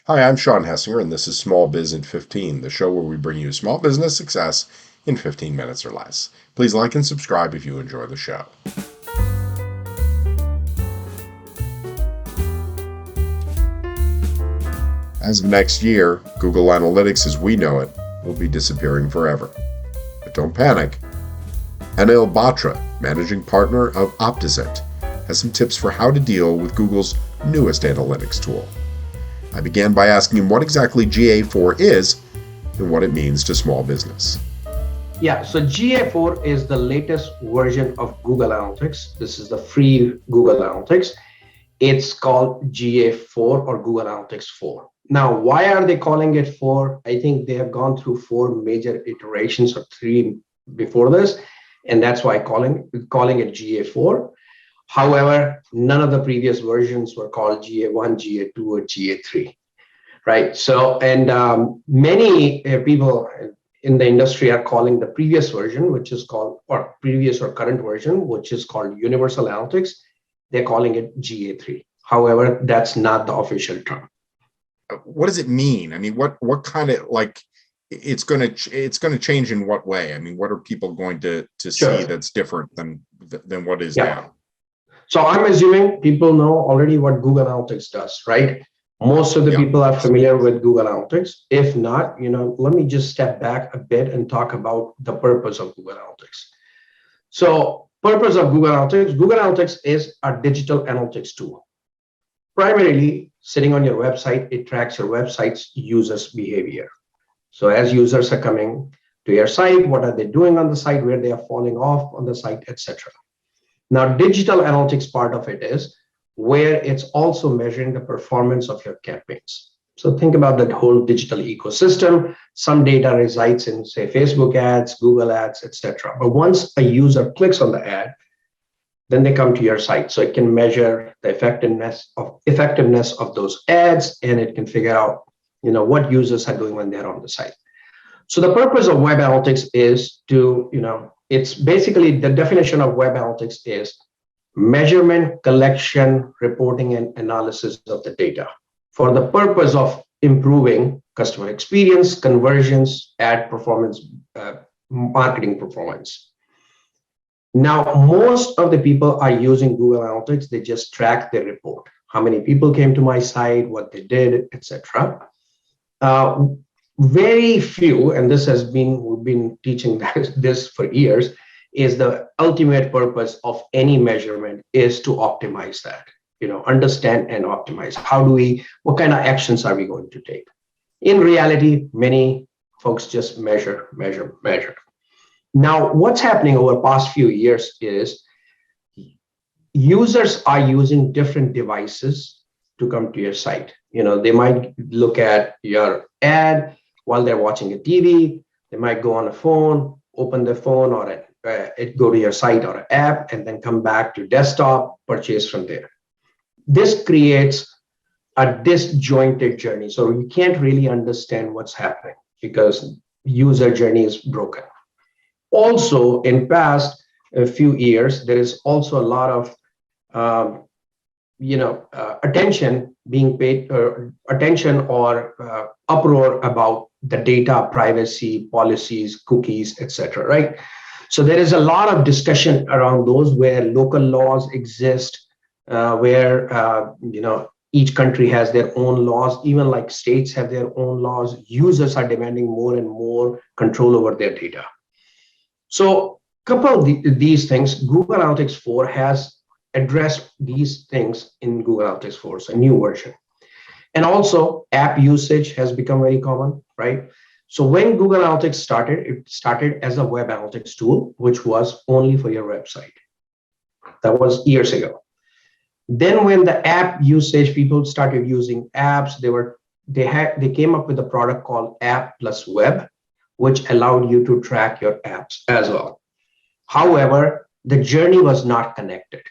Hi, I'm Shawn Hessinger, and this is Small Biz in 15, the show where we bring you small business success in 15 minutes or less. Please like and subscribe if you enjoy the show. As of next year, Google Analytics as we know it will be disappearing forever. But don't panic. Anil Batra, managing partner of Optizent, has some tips for how to deal with Google's newest analytics tool. I began by asking him what exactly GA4 is and what it means to small business. Yeah, so GA4 is the latest version of Google Analytics. This is the free Google Analytics. It's called GA4 or Google Analytics 4. Now, why are they calling it 4? I think they have gone through 4 major iterations or 3 before this, and that's why calling it GA4. However, none of the previous versions were called GA1, GA2, or GA3, right? So, and many people in the industry are calling the previous version, which is called, or previous or current version, which is called Universal Analytics. They're calling it GA3. However, that's not the official term. What does it mean? I mean, what kind of, like, it's going to change in what way? I mean, what are people going to see that's different than what is now? So I'm assuming people know already what Google Analytics does, right? Most of the people are familiar with Google Analytics. If not, let me just step back a bit and talk about the purpose of Google Analytics. So purpose of Google Analytics is a digital analytics tool. Primarily sitting on your website, it tracks your website's users' behavior. So as users are coming to your site, what are they doing on the site, where they are falling off on the site, etc. Now, digital analytics part of it is where it's also measuring the performance of your campaigns. So think about that whole digital ecosystem. Some data resides in, say, Facebook ads, Google ads, etc. But once a user clicks on the ad, then they come to your site. So it can measure the effectiveness of those ads, and it can figure out, what users are doing when they're on the site. So the purpose of web analytics is to, it's basically the definition of web analytics is measurement, collection, reporting, and analysis of the data for the purpose of improving customer experience, conversions, ad performance, marketing performance. Now, most of the people are using Google Analytics. They just track their report. How many people came to my site, what they did, etc. Very few, and we've been teaching this for years, is the ultimate purpose of any measurement is to optimize that, understand and optimize. What kind of actions are we going to take? In reality, many folks just measure. Now, what's happening over the past few years is users are using different devices to come to your site. They might look at your ad while they're watching a TV. They might go on a phone, open the phone, or go to your site or an app, and then come back to desktop, purchase from there. This creates a disjointed journey. So you can't really understand what's happening because user journey is broken. Also, in past few years, there is also a lot of attention being paid, or uproar about the data privacy policies, cookies, etc. Right? So there is a lot of discussion around those where local laws exist, where each country has their own laws, even like states have their own laws. Users are demanding more and more control over their data. So couple these things, Google Analytics 4 has addressed these things in Google Analytics 4, so a new version. And also app usage has become very common, right? So when Google Analytics started, it started as a web analytics tool, which was only for your website. That was years ago. Then when the app usage, people started using apps, they came up with a product called App Plus Web, which allowed you to track your apps as well. However, the journey was not connected.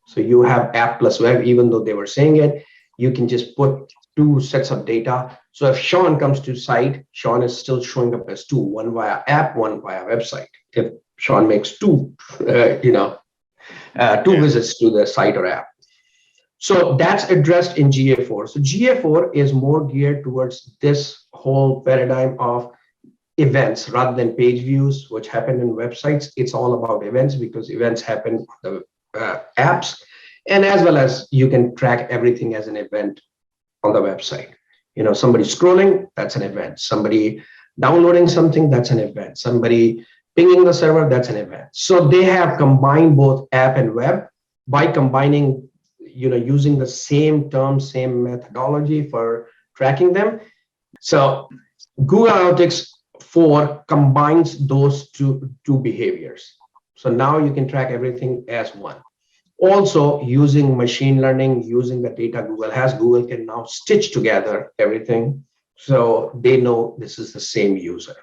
So you have App Plus Web, even though they were saying it, you can just put 2 sets of data. So if Shawn comes to site, Shawn is still showing up as 2, one via app, one via website. If Shawn makes 2 visits to the site or app. So that's addressed in GA4. So GA4 is more geared towards this whole paradigm of events rather than page views, which happen in websites. It's all about events because events happen on the apps, and as well as you can track everything as an event on the website. Somebody scrolling, that's an event. Somebody downloading something, that's an event. Somebody pinging the server, that's an event. So they have combined both app and web by combining, using the same term, same methodology for tracking them. So Google Analytics 4 combines those two behaviors. So now you can track everything as one. Also, using machine learning, using the data Google has, Google can now stitch together everything so they know this is the same user.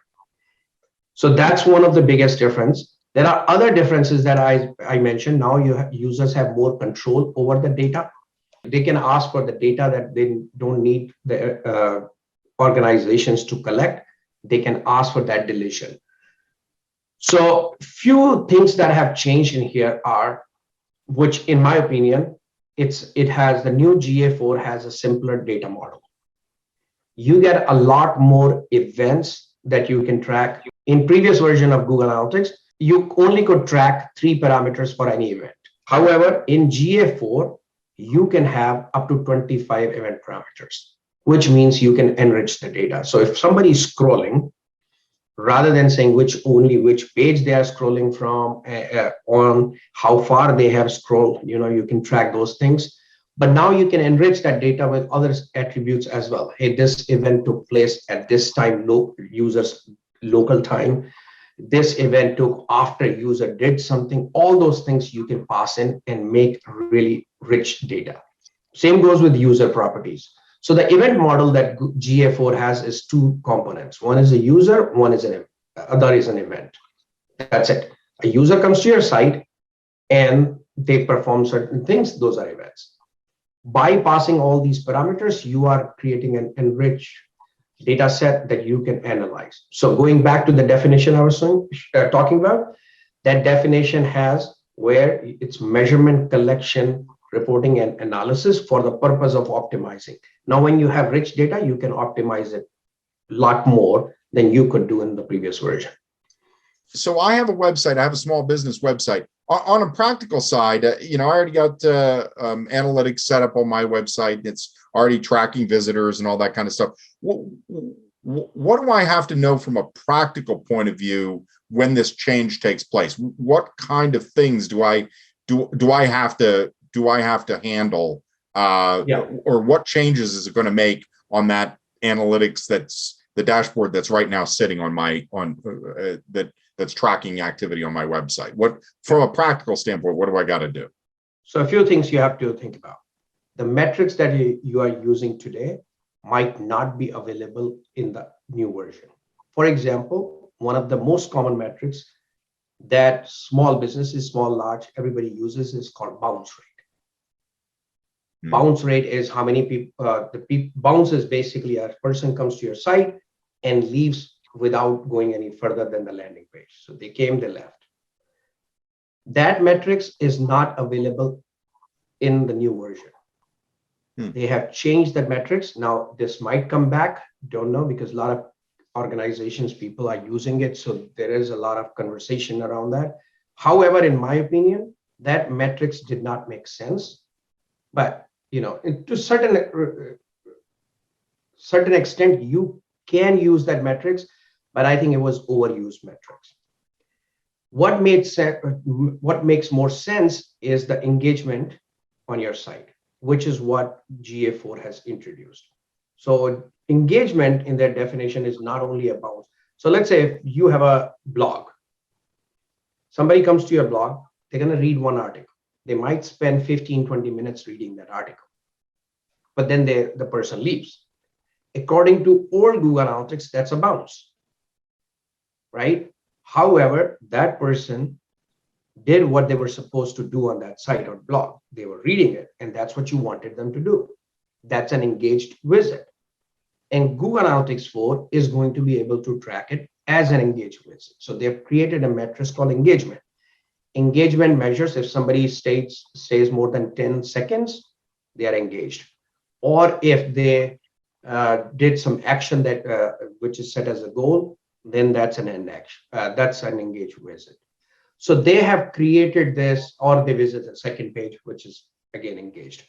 So that's one of the biggest difference. There are other differences that I mentioned. Now users have more control over the data. They can ask for the data that they don't need the organizations to collect. They can ask for that deletion. So few things that have changed in here are, which in my opinion, the new GA4 has a simpler data model. You get a lot more events that you can track. In previous version of Google Analytics, you only could track 3 parameters for any event. However, in GA4, you can have up to 25 event parameters, which means you can enrich the data. So if somebody is scrolling, rather than saying which page they are scrolling from, on how far they have scrolled, you can track those things. But now you can enrich that data with other attributes as well. Hey, this event took place at this time, user's local time. This event took after user did something. All those things you can pass in and make really rich data. Same goes with user properties. So the event model that GA4 has is 2 components. One is a user, other is an event. That's it. A user comes to your site and they perform certain things. Those are events. By passing all these parameters, you are creating an enriched data set that you can analyze. So going back to the definition I was talking about, that definition has where it's measurement, collection, reporting, and analysis for the purpose of optimizing. Now, when you have rich data, you can optimize it a lot more than you could do in the previous version. So I have a website. I have a small business website. On a practical side, I already got analytics set up on my website. It's already tracking visitors and all that kind of stuff. What do I have to know from a practical point of view when this change takes place? What kind of things do I have to handle? Or what changes is it going to make on that analytics that's the dashboard that's right now sitting on my that's tracking activity on my website? What, from a practical standpoint, what do I got to do? So a few things you have to think about. The metrics that you are using today might not be available in the new version. For example, one of the most common metrics that small businesses, small, large, everybody uses is called bounce rate. Bounce rate is how many people, bounce is basically a person comes to your site and leaves without going any further than the landing page. So they came, they left. That metrics is not available in the new version. They have changed the metrics. Now, this might come back, don't know, because a lot of organizations, people are using it. So there is a lot of conversation around that. However, in my opinion, that metrics did not make sense. But, to certain extent, you can use that metrics, but I think it was overused metrics. What makes more sense is the engagement on your site, which is what GA4 has introduced. So engagement in their definition is not only about, so let's say if you have a blog, somebody comes to your blog, they're going to read one article. They might spend 15, 20 minutes reading that article, but then the person leaves. According to old Google Analytics, that's a bounce, right? However, that person did what they were supposed to do on that site or blog. They were reading it, and that's what you wanted them to do. That's an engaged visit. And Google Analytics 4 is going to be able to track it as an engaged visit. So they've created a metric called engagement. Engagement measures if somebody stays more than 10 seconds, they are engaged. Or if they did some action that which is set as a goal, then that's an end action. That's an engaged visit. So they have created this, or they visit the second page, which is again engaged.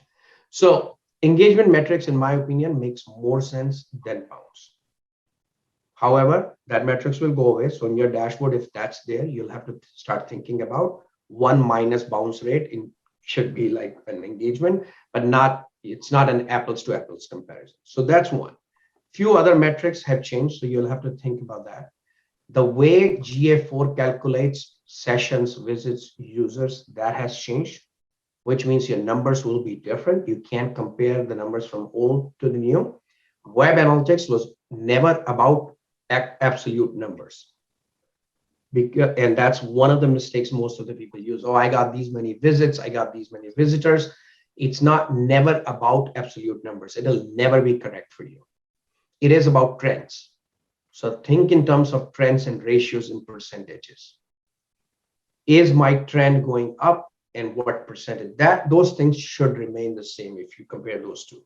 So engagement metrics, in my opinion, makes more sense than bounce. However, that metrics will go away. So in your dashboard, if that's there, you'll have to start thinking about 1 minus bounce rate. It should be like an engagement, but it's not an apples to apples comparison. So that's one. Few other metrics have changed, so you'll have to think about that. The way GA4 calculates sessions, visits, users, that has changed, which means your numbers will be different. You can't compare the numbers from old to the new. Web analytics was never about absolute numbers. And that's one of the mistakes most of the people use. Oh, I got these many visits, I got these many visitors. It's never about absolute numbers. It'll never be correct for you. It is about trends. So think in terms of trends and ratios and percentages. Is my trend going up, and what percentage? Those things should remain the same if you compare those two.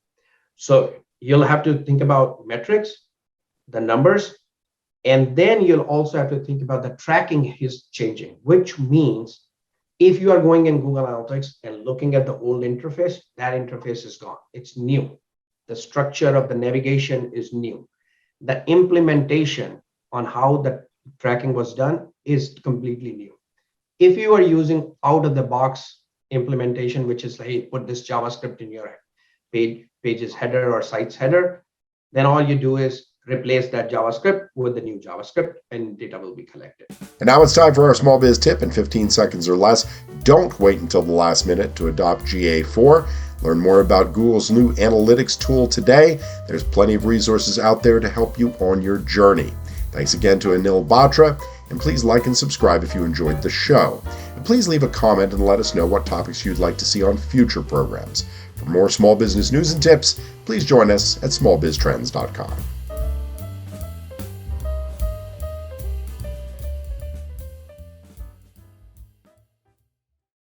So you'll have to think about metrics, the numbers, and then you'll also have to think about the tracking is changing, which means if you are going in Google Analytics and looking at the old interface, that interface is gone. It's new. The structure of the navigation is new. The implementation on how the tracking was done is completely new. If you are using out of the box implementation, which is like, hey, put this JavaScript in your page's header or site's header, then all you do is replace that JavaScript with the new JavaScript and data will be collected. And now it's time for our small biz tip in 15 seconds or less. Don't wait until the last minute to adopt GA4. Learn more about Google's new analytics tool today. There's plenty of resources out there to help you on your journey. Thanks again to Anil Batra, and please like and subscribe if you enjoyed the show. And please leave a comment and let us know what topics you'd like to see on future programs. For more small business news and tips, please join us at smallbiztrends.com.